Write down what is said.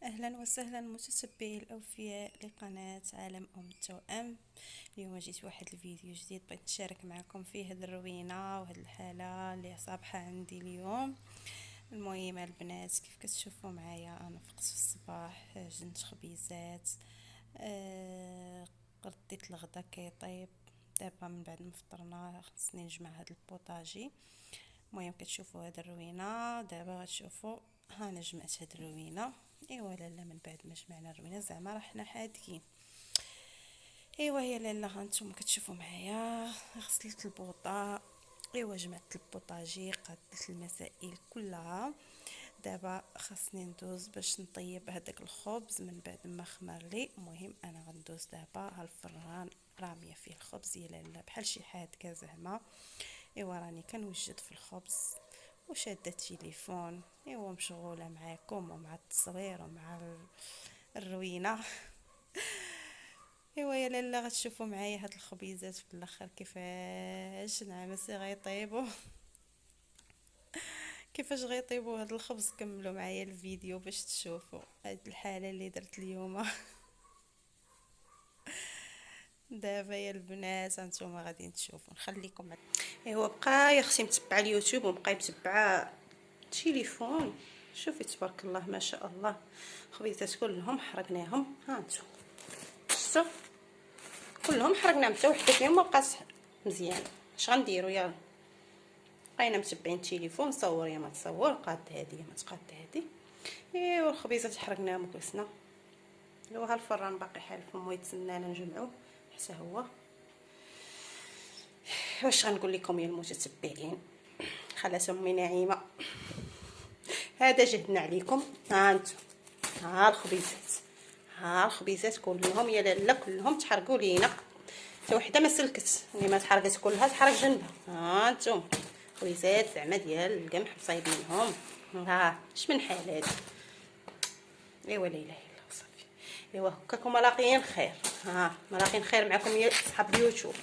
اهلا وسهلا متتبعي الاوفياء لقناه عالم التوأم. اليوم جيت واحد الفيديو جديد، بغيت نشارك معكم فيه هاد الروينه وهاد الحاله اللي صابحه عندي اليوم. المهم البنات، كيف كتشوفوا معايا انا فقت في الصباح جنت خبيزات. رديت الغدا كيطيب. دابا من بعد ما فطرنا خصني نجمع هاد البوطاجي. المهم كتشوفوا هاد الروينه، دابا غتشوفوا ها انا جمعت هاد الروينه. ايوا لالا، من بعد ما جمعنا الروينه زعما راه حنا حادين. ايوا يا لالا، ها نتوما كتشوفوا معايا غسلت البوطه. ايوا جمعت البوطاجي، قادت المسائل كلها. دابا خاصني ندوز باش نطيب هذاك الخبز من بعد ما خمر لي. المهم انا غندوز دابا ها الفران راميه فيه الخبز يا لالا بحال شي حادقه زعما. ايوا راني كنوجد في الخبز وشاده التليفون. ايوا مشغوله معاكم ومع التصوير ومع الروينه. ايوا يا لالا، غتشوفوا معايا هاد الخبيزات في الاخر كيفاش نعمسي غيطيبوا. كيفاش غيطيبوا هاد الخبز. كملوا معايا الفيديو باش تشوفوا هاد الحاله اللي درت اليوم. دابا يا البنات هانتوما غادي تشوفوا، نخليكم. ايوا بقى يا اختي متبعه اليوتيوب وبقى متبعه التليفون. شوفي تبارك الله ما شاء الله، خبيزات كلهم حرقناهم. ها انتم شفتوا كلهم حرقناهم، حتى وحده فيهم ما بقات مزيانه. اش غنديروا؟ يلا بقينا متبعين التليفون، صور يا ما تصور، قاد هادي يا ما تقاد هادي. ايوا الخبيزات حرقناهم وكلسنا. ايوا ها الفران باقي حال فمو يتسنانا نجمعوه حتى هو. واش غنقول لكم يا المتتبعين، خلات امي نعيمه. هذا جهدنا عليكم. ها انتم، ها الخبيزات، ها الخبيزات كلهم يا لاله كلهم تحرقوا لينا، حتى وحده ما سلكت. اللي ما تحرقت كلها تحرق جنبها. ها انتم خبيزات زعما ديال القمح مصايبينهم. ها اش من حال هذا. ايوا لا اله الا الله صافي. ايوا هكاكم لاقيين خير. ها ما لاقيين خير معكم يا اصحاب اليوتيوب.